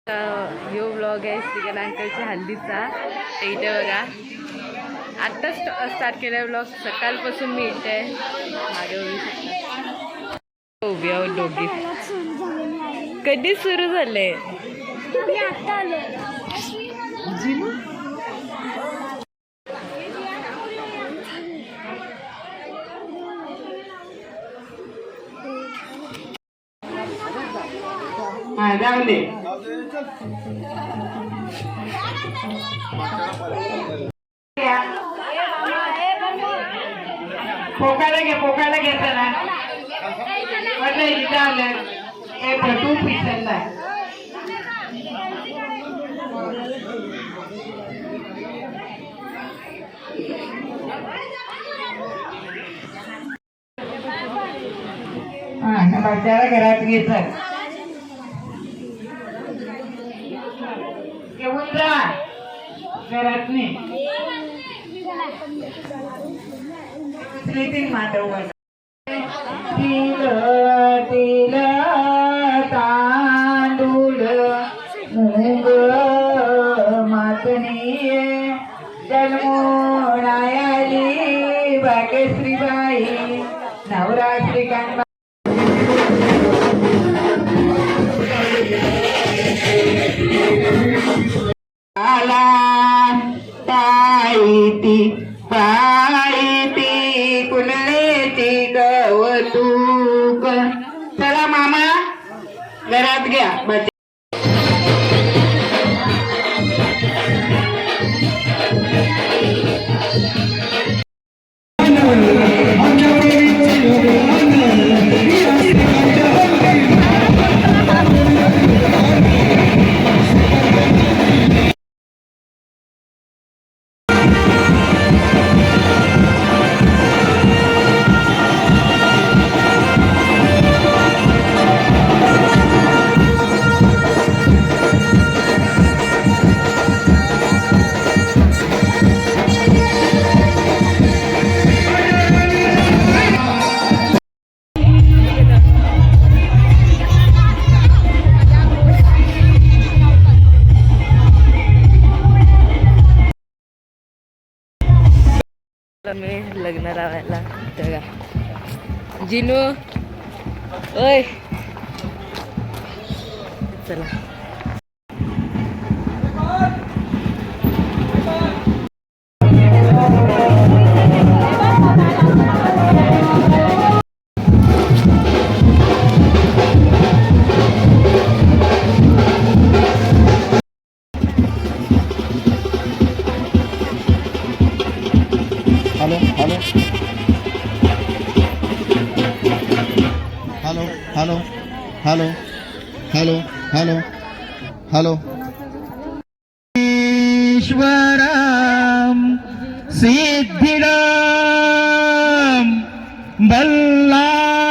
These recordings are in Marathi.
यो ब्लॉग आहे श्रीकांत अंकलच्या हल्दीचा. ते इथे बघा आत्ताच स्टार्ट केला ब्लॉग. सकाळपासून मी इथे मागे बघू शकता. उभी आहोत दोघी. कधी सुरू झाले? जाऊ दे. पोकायला घे चला. म्हटलं इथं आलं हे भटू पिचलला. बच्चाला घरात घे चल. येऊन जा घरात नाही. स्लीपिंग माधव तिल तांदूळ मूग मातनी जन्मोण आयाली भाग्यश्रीबाई नवरा श्रीकांत. पायती कुंडलेची गवतूक. चला मामा घरात घ्या. मी लग्न लावायला बघा. जिनू ओय चला. Halo, halo, halo, halo, halo, halo, halo, halo. ईश्वरम सिद्धिरम बल्लाळो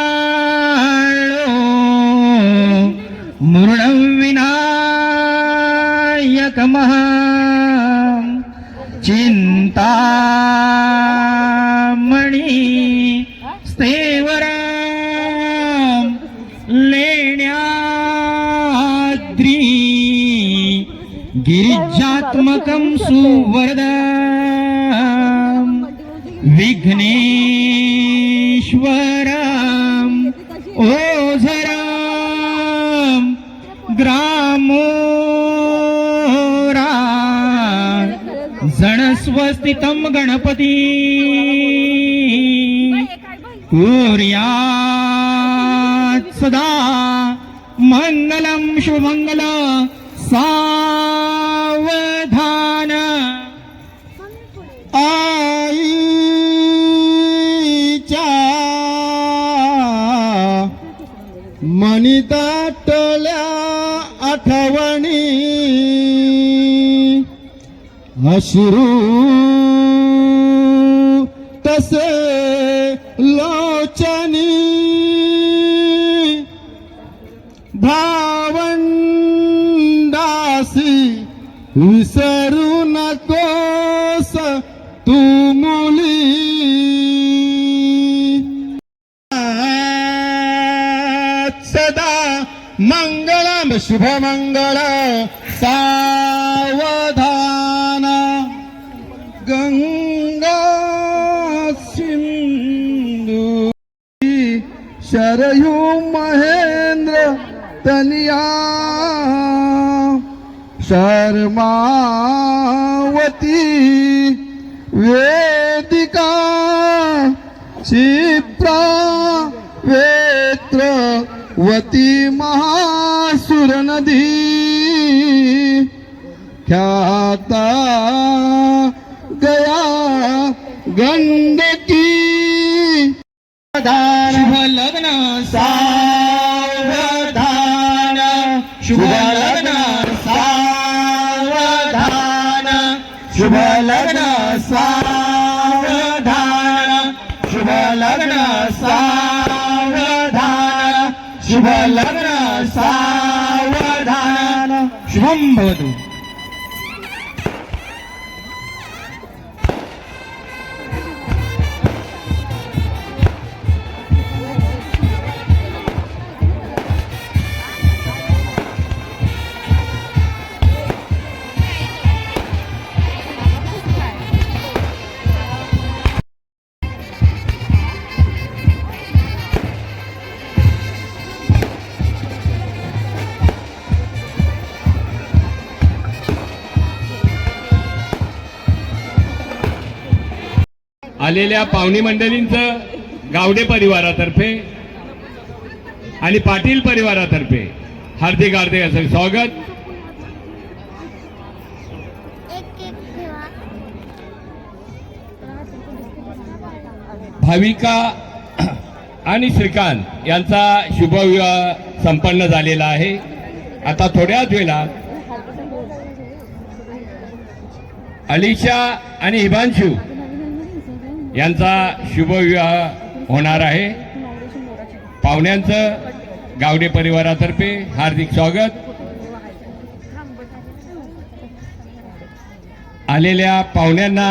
मुरुणं विनायकमः चिंतामणी स्थेवरं लेण्याद्री गिरिजात्मकं सुवरदं विघ्नेश्वरं ओझरं ग्रामोरा जणस्वस्थितं गणपती कुर्यात् सदा मंगलं शुभमंगल. सावधान आईच्या मनिताटल्या आठवणी अश्रू तसे लोचनी भावंडासी विसरू नकोस तू मुली. सदा मंगलम शुभमंगळ सावधान गंगा सिंधू शरयू महेंद्र तनिया शर्मावती वेदिका क्षिप्रा वेत्रवती महासुर नदी ख्याता गया गंडकी शुभ लग्न सावधान शुभ लग्न सावधान शुभ लग्न सावधान शुभ लग्न सावधान शुभ लग्न सावधान शुभम भवतु. आलेल्या पाहुणी मंडळींचं गावडे परिवारातर्फे आणि पाटील परिवारातर्फे हार्दिक हार्दिक असं स्वागत. भाविका आणि श्रीकांत यांचा शुभविवाह संपन्न झालेला आहे. आता थोड्याच वेळा अलिशा आणि हिमांशू यांचा शुभविवाह होणार आहे. पाहुण्यांचं गावडे परिवारातर्फे हार्दिक स्वागत. आलेल्या पाहुण्यांना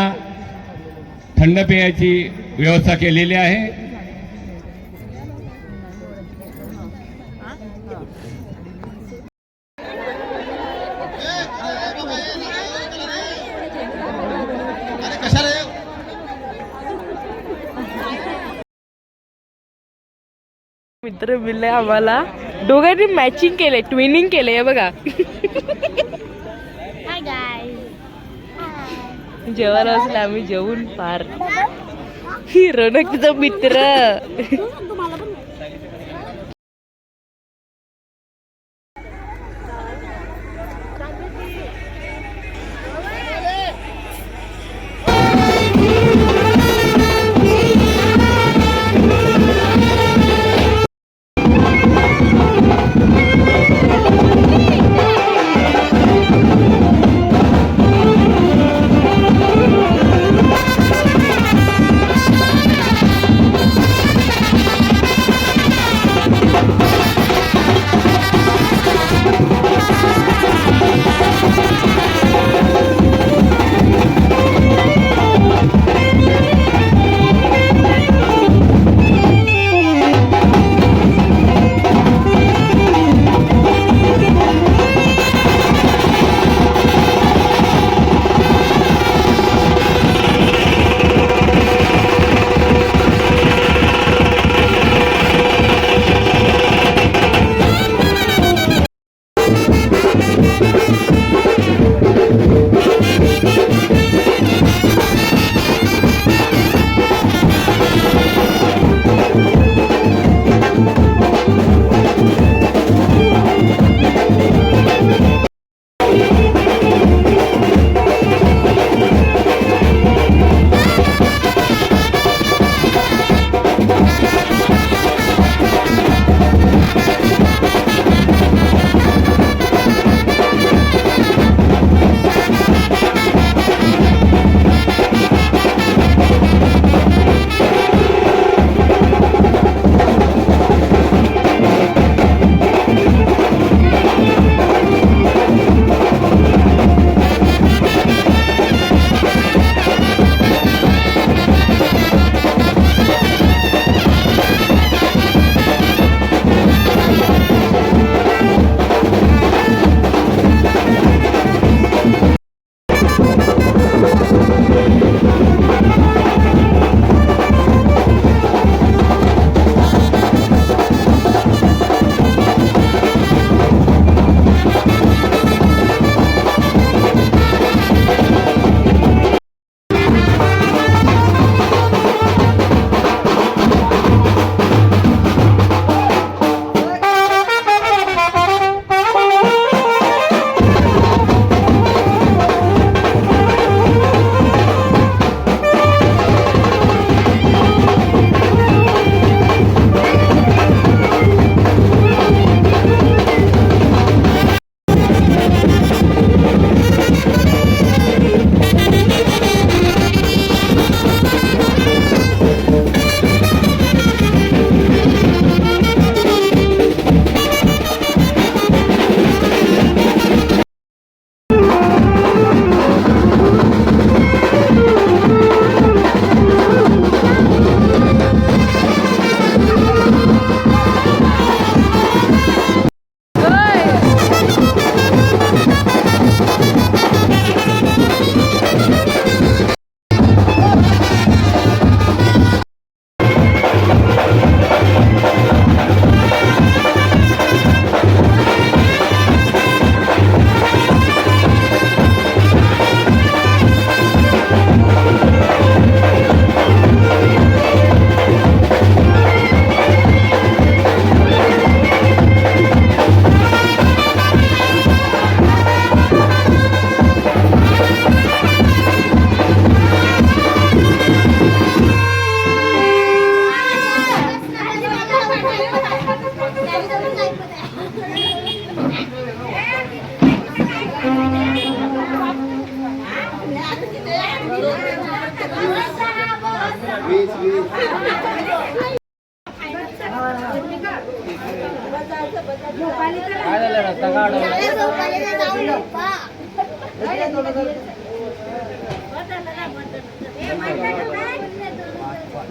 थंड पेयाची व्यवस्था केलेली आहे. मित्र मिळले आम्हाला. दोघांनी मॅचिंग केले, ट्विनिंग केले. हे बघा हाय गाइस. जेवायला असले आम्ही जेवून पार. ही रोनक तिचा मित्र.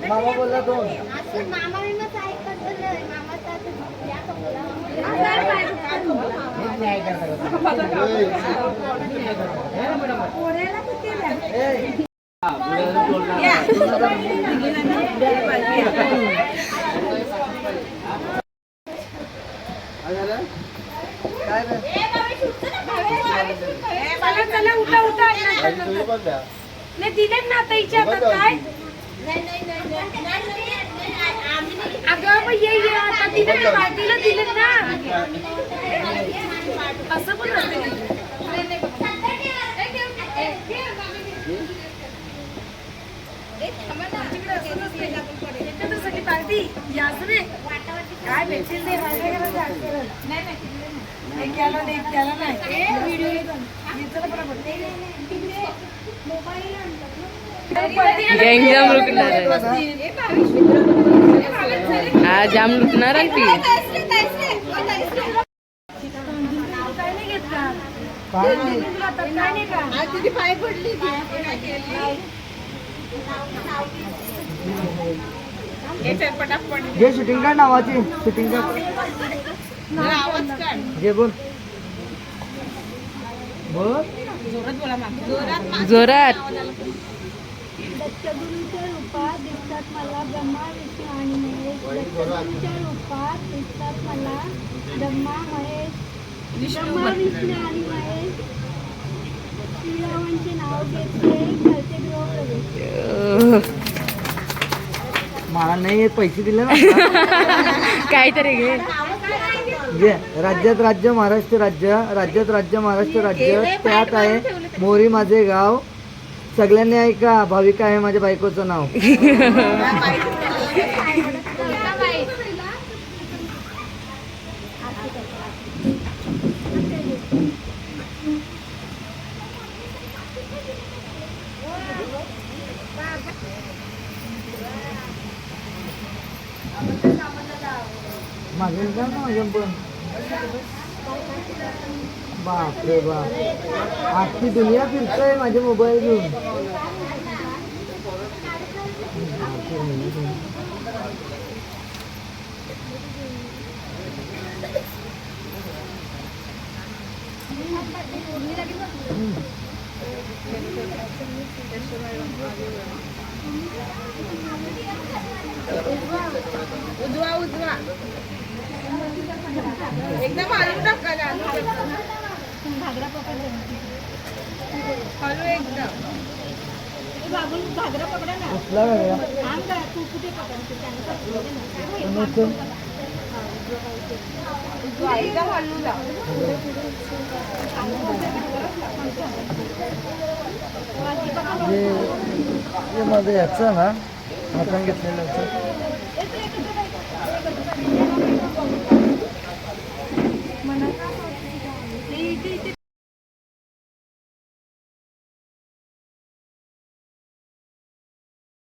मामा बोलला तो दिले ना आता हिच्या हातात काय अगं मग ये आता दिलं ना पार्टीला दिलं ना असं पण सगळी पार्टी याच रे काय भेटतील ते एक त्याला नाही त्याला नाही गँग जाम लुटणार आहे. हा जाम लुटणार आहे ती. जे शूटिंग काढ नावाची शूटिंग काढ जे बोल बोल जोरात दत्तगुरूच्या रूपात दिसतात मला ब्रह्मा विष्णू आणि महेश. दत्तगुरूच्या रूपात दिसतात मला ब्रह्मा विष्णू आणि महेश. श्रीरामांचे नाव घेतले करते गृहप्रवेश. मला नाही पैसे दिले ना काहीतरी घे. जे राज्यात राज्य महाराष्ट्र राज्य राज्यात राज्य महाराष्ट्र राज्य त्यात आहे मोरी माझे गाव. सगळ्यांनी ऐका भाविका आहे माझ्या बायकोचं नाव. माझे जा ना माझ्या पण बापरे बाप आजची दुनिया फिरतोय माझे मोबाईल घेऊन. उजवा एकदम आलू टाका घागरा पकडा हलू एकदम घागरा पकडा ना कसला वेगळा आम का तू कुठे पकडते एकदम हलू जा हे माझं याचं ना हातान घेतलेलं